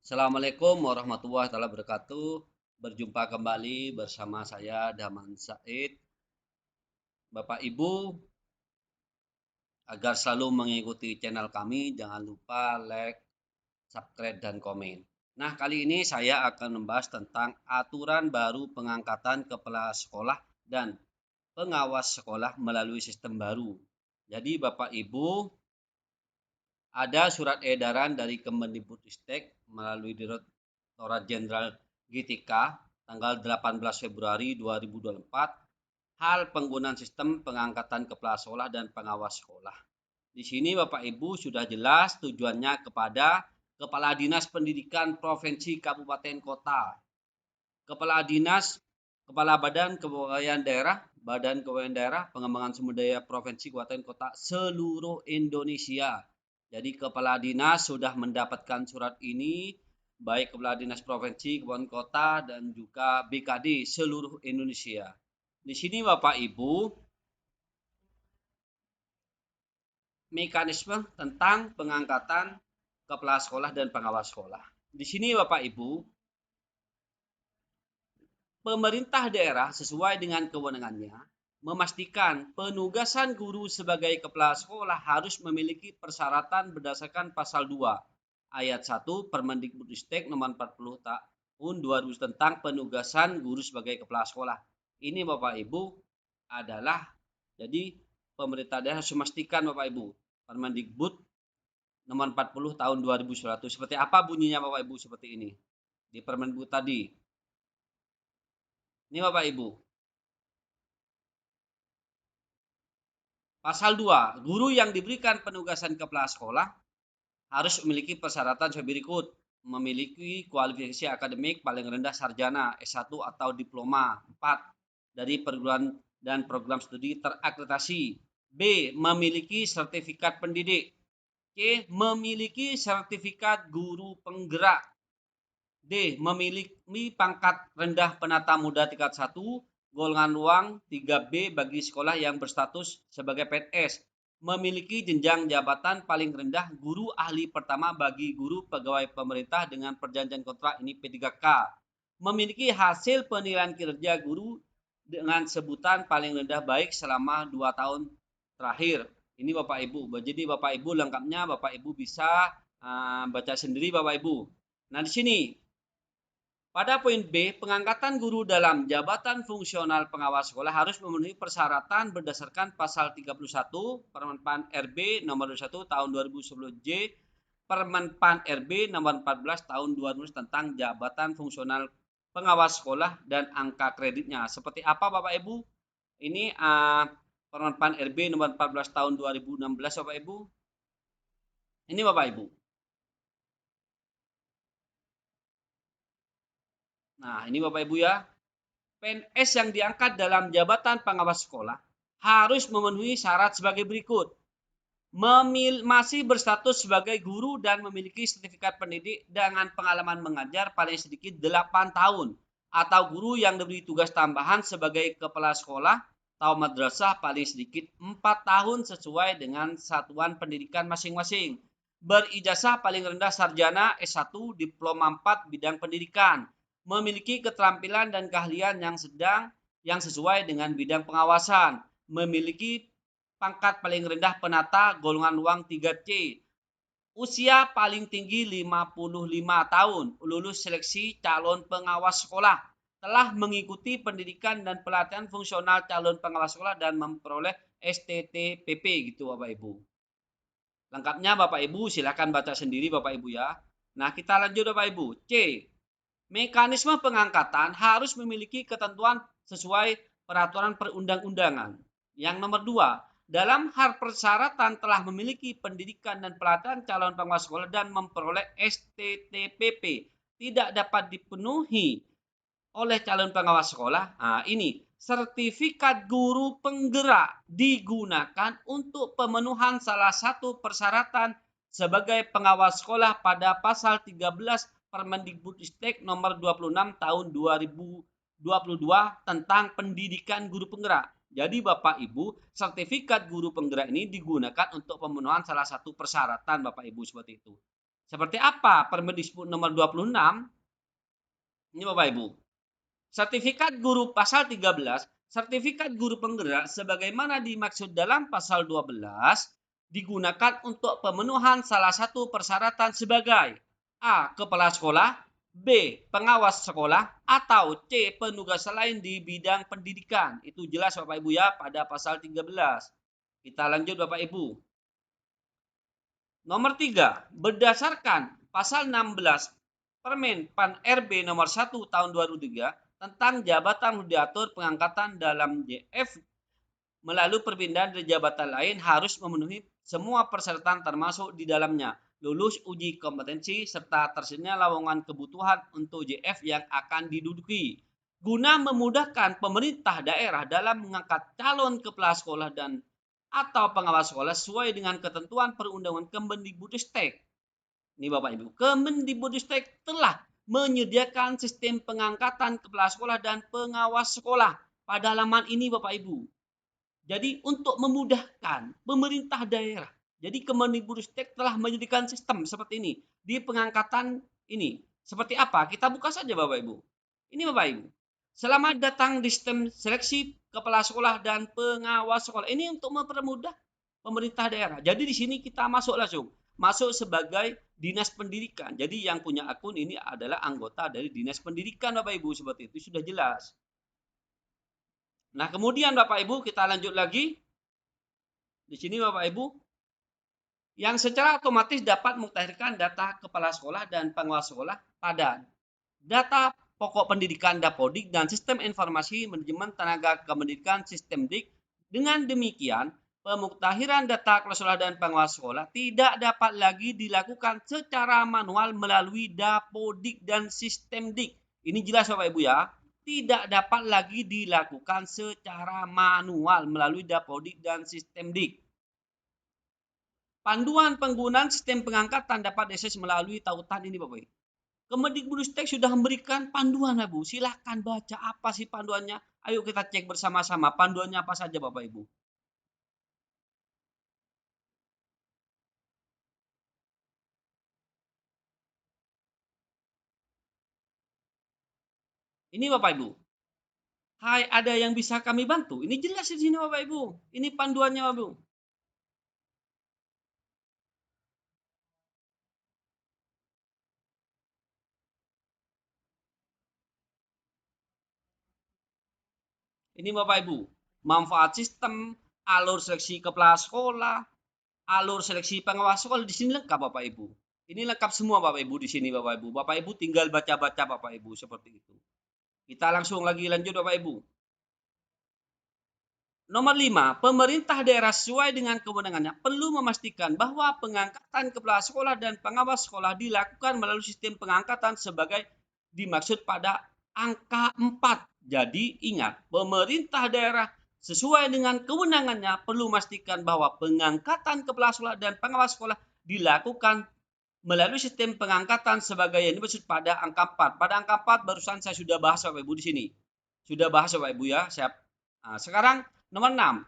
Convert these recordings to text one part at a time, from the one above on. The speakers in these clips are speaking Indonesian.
Assalamualaikum warahmatullahi wabarakatuh. Berjumpa kembali bersama saya Daman Said. Bapak Ibu, agar selalu mengikuti channel kami, jangan lupa like, subscribe, dan komen. Nah, kali ini saya akan membahas tentang aturan baru pengangkatan kepala sekolah dan pengawas sekolah melalui sistem baru. Jadi Bapak Ibu, ada surat edaran dari Kemendikbudristek melalui Direktorat Jenderal GTK tanggal 18 Februari 2024 hal penggunaan sistem pengangkatan kepala sekolah dan pengawas sekolah. Di sini Bapak Ibu sudah jelas tujuannya kepada Kepala Dinas Pendidikan Provinsi Kabupaten Kota, Kepala Dinas, Kepala Badan Kepegawaian Daerah, Badan Kepegawaian Daerah, Pengembangan Sumber Daya Provinsi Kabupaten Kota seluruh Indonesia. Jadi Kepala Dinas sudah mendapatkan surat ini, baik Kepala Dinas Provinsi, Kabupaten Kota, dan juga BKD seluruh Indonesia. Di sini Bapak Ibu, mekanisme tentang pengangkatan kepala sekolah dan pengawas sekolah. Di sini Bapak Ibu, pemerintah daerah sesuai dengan kewenangannya memastikan penugasan guru sebagai kepala sekolah harus memiliki persyaratan berdasarkan pasal 2 ayat 1 Permendikbudristek nomor 40 tahun 2000 tentang penugasan guru sebagai kepala sekolah. Ini Bapak Ibu adalah jadi pemerintah daerah harus memastikan Bapak Ibu Permendikbud nomor 40 tahun 2021. Seperti apa bunyinya Bapak Ibu seperti ini? Di Permendikbud tadi. Ini Bapak Ibu. Pasal 2, guru yang diberikan penugasan kepala sekolah harus memiliki persyaratan sebagai berikut. Memiliki kualifikasi akademik paling rendah sarjana, S1 atau diploma 4 dari perguruan dan program studi terakreditasi. B. Memiliki sertifikat pendidik. C. Memiliki sertifikat guru penggerak. D. Memiliki pangkat rendah penata muda tingkat 1, golongan uang 3B bagi sekolah yang berstatus sebagai PNS. Memiliki jenjang jabatan paling rendah guru ahli pertama bagi guru pegawai pemerintah dengan perjanjian kontrak ini P3K. Memiliki hasil penilaian kinerja guru dengan sebutan paling rendah baik selama 2 tahun terakhir. Ini Bapak Ibu. Jadi Bapak Ibu lengkapnya Bapak Ibu bisa baca sendiri Bapak Ibu. Nah, di sini pada poin B, pengangkatan guru dalam jabatan fungsional pengawas sekolah harus memenuhi persyaratan berdasarkan pasal 31 Permen PAN RB nomor 21 tahun 2010 J, Permen PAN RB nomor 14 tahun 2000 tentang jabatan fungsional pengawas sekolah dan angka kreditnya. Seperti apa Bapak Ibu? Ini Permen PAN RB nomor 14 tahun 2016 Bapak Ibu. Ini Bapak Ibu. Nah, ini Bapak Ibu ya. PNS yang diangkat dalam jabatan pengawas sekolah harus memenuhi syarat sebagai berikut. Masih berstatus sebagai guru dan memiliki sertifikat pendidik dengan pengalaman mengajar paling sedikit 8 tahun. Atau guru yang diberi tugas tambahan sebagai kepala sekolah atau madrasah paling sedikit 4 tahun sesuai dengan satuan pendidikan masing-masing. Berijazah paling rendah sarjana S1 diploma 4 bidang pendidikan. Memiliki keterampilan dan keahlian yang sesuai dengan bidang pengawasan. Memiliki pangkat paling rendah penata golongan uang 3C. Usia paling tinggi 55 tahun. Lulus seleksi calon pengawas sekolah. Telah mengikuti pendidikan dan pelatihan fungsional calon pengawas sekolah dan memperoleh STTPP gitu Bapak Ibu. Lengkapnya Bapak Ibu silakan baca sendiri Bapak Ibu ya. Nah, kita lanjut Bapak Ibu. C. Mekanisme pengangkatan harus memiliki ketentuan sesuai peraturan perundang-undangan. Yang nomor 2, dalam hal persyaratan telah memiliki pendidikan dan pelatihan calon pengawas sekolah dan memperoleh STTPP tidak dapat dipenuhi oleh calon pengawas sekolah. Nah, ini sertifikat guru penggerak digunakan untuk pemenuhan salah satu persyaratan sebagai pengawas sekolah pada pasal 13 Permendikbudristek nomor 26 tahun 2022 tentang pendidikan guru penggerak. Jadi Bapak Ibu, sertifikat guru penggerak ini digunakan untuk pemenuhan salah satu persyaratan Bapak Ibu seperti itu. Seperti apa Permendikbud nomor 26? Ini Bapak Ibu. Sertifikat guru pasal 13, sertifikat guru penggerak sebagaimana dimaksud dalam pasal 12 digunakan untuk pemenuhan salah satu persyaratan sebagai A. Kepala sekolah, B. Pengawas sekolah, atau C. Penugasan lain di bidang pendidikan. Itu jelas Bapak Ibu ya pada pasal 13. Kita lanjut Bapak Ibu. Nomor 3, berdasarkan pasal 16 Permen Pan RB nomor 1 tahun 2003 tentang jabatan diatur pengangkatan dalam JF melalui perpindahan dari jabatan lain harus memenuhi semua persyaratan termasuk di dalamnya lulus uji kompetensi serta tersedia lowongan kebutuhan untuk JF yang akan diduduki. Guna memudahkan pemerintah daerah dalam mengangkat calon kepala sekolah dan atau pengawas sekolah sesuai dengan ketentuan perundangan Kemendikbudristek. Ini Bapak Ibu, Kemendikbudristek telah menyediakan sistem pengangkatan kepala sekolah dan pengawas sekolah pada halaman ini Bapak Ibu. Jadi untuk memudahkan pemerintah daerah, jadi Kemendikbudristek telah menyediakan sistem seperti ini di pengangkatan ini. Seperti apa? Kita buka saja Bapak Ibu. Ini Bapak Ibu. Selamat datang di sistem seleksi kepala sekolah dan pengawas sekolah. Ini untuk mempermudah pemerintah daerah. Jadi di sini kita masuk langsung. Masuk sebagai dinas pendidikan. Jadi yang punya akun ini adalah anggota dari dinas pendidikan Bapak Ibu. Seperti itu sudah jelas. Nah kemudian Bapak Ibu kita lanjut lagi. Di sini Bapak Ibu. Yang secara otomatis dapat mengutarakan data kepala sekolah dan pengawas sekolah pada data pokok pendidikan Dapodik dan sistem informasi manajemen tenaga kependidikan sistem DIK. Dengan demikian, pemuktahiran data kepala sekolah dan pengawas sekolah tidak dapat lagi dilakukan secara manual melalui Dapodik dan sistem DIK. Ini jelas Bapak Ibu ya. Tidak dapat lagi dilakukan secara manual melalui Dapodik dan sistem DIK. Panduan penggunaan sistem pengangkatan dapat diakses melalui tautan ini Bapak Ibu. Kemendikbudristek sudah memberikan panduan Bu. Silahkan baca apa sih panduannya. Ayo kita cek bersama-sama panduannya apa saja Bapak Ibu. Ini Bapak Ibu. Hai, ada yang bisa kami bantu? Ini jelas di sini Bapak Ibu. Ini panduannya Bapak Ibu. Ini Bapak Ibu. Manfaat sistem, alur seleksi kepala sekolah, alur seleksi pengawas sekolah di sini lengkap Bapak Ibu. Ini lengkap semua Bapak Ibu di sini Bapak Ibu. Bapak Ibu tinggal baca-baca Bapak Ibu seperti itu. Kita langsung lagi lanjut Bapak Ibu. Nomor 5, pemerintah daerah sesuai dengan kewenangannya perlu memastikan bahwa pengangkatan kepala sekolah dan pengawas sekolah dilakukan melalui sistem pengangkatan sebagai dimaksud pada angka 4. Jadi ingat, pemerintah daerah sesuai dengan kewenangannya perlu memastikan bahwa pengangkatan kepala sekolah dan pengawas sekolah dilakukan melalui sistem pengangkatan sebagai yang dimaksud pada angka 4. Pada angka 4 barusan saya sudah bahas Bapak Ibu di sini. Sudah bahas Bapak Ibu ya. Nah, sekarang nomor 6.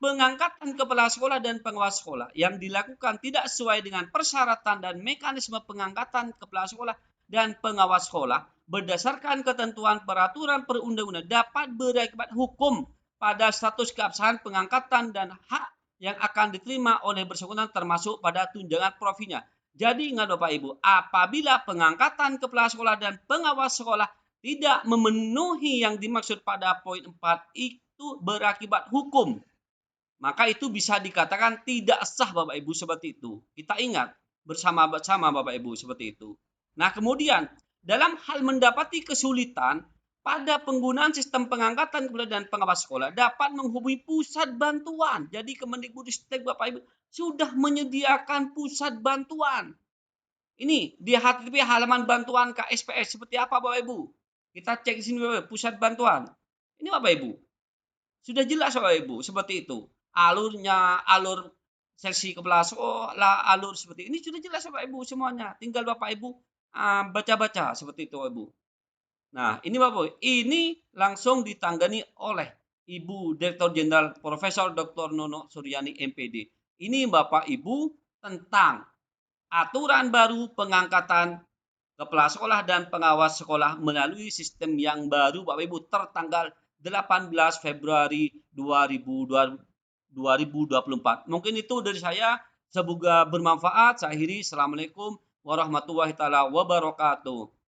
Pengangkatan kepala sekolah dan pengawas sekolah yang dilakukan tidak sesuai dengan persyaratan dan mekanisme pengangkatan kepala sekolah dan pengawas sekolah berdasarkan ketentuan peraturan perundang-undangan dapat berakibat hukum pada status keabsahan pengangkatan dan hak yang akan diterima oleh bersangkutan termasuk pada tunjangan profinya. Jadi ingat Bapak Ibu, apabila pengangkatan kepala sekolah dan pengawas sekolah tidak memenuhi yang dimaksud pada poin 4 itu berakibat hukum, maka itu bisa dikatakan tidak sah Bapak Ibu seperti itu. Kita ingat bersama-sama Bapak Ibu seperti itu. Nah kemudian dalam hal mendapati kesulitan pada penggunaan sistem pengangkatan dan pengawas sekolah dapat menghubungi pusat bantuan. Jadi Kemendikbudristek Bapak Ibu sudah menyediakan pusat bantuan. Ini di HTTP halaman bantuan KSPS seperti apa Bapak Ibu? Kita cek di sini Bapak Ibu, pusat bantuan. Ini Bapak Ibu. Sudah jelas Bapak Ibu seperti itu. Alurnya, alur seleksi kepala sekolah, alur seperti ini sudah jelas Bapak Ibu semuanya. Tinggal Bapak Ibu baca-baca seperti itu Bapak Ibu. Nah, ini Bapak Ibu, ini langsung ditangani oleh Ibu Direktur Jenderal Profesor Dr. Nono Suryani MPD. Ini Bapak Ibu tentang aturan baru pengangkatan kepala sekolah dan pengawas sekolah melalui sistem yang baru Bapak Ibu tertanggal 18 Februari 2024. Mungkin itu dari saya. Semoga bermanfaat. Saya akhiri. Assalamualaikum warahmatullahi taala wabarakatuh.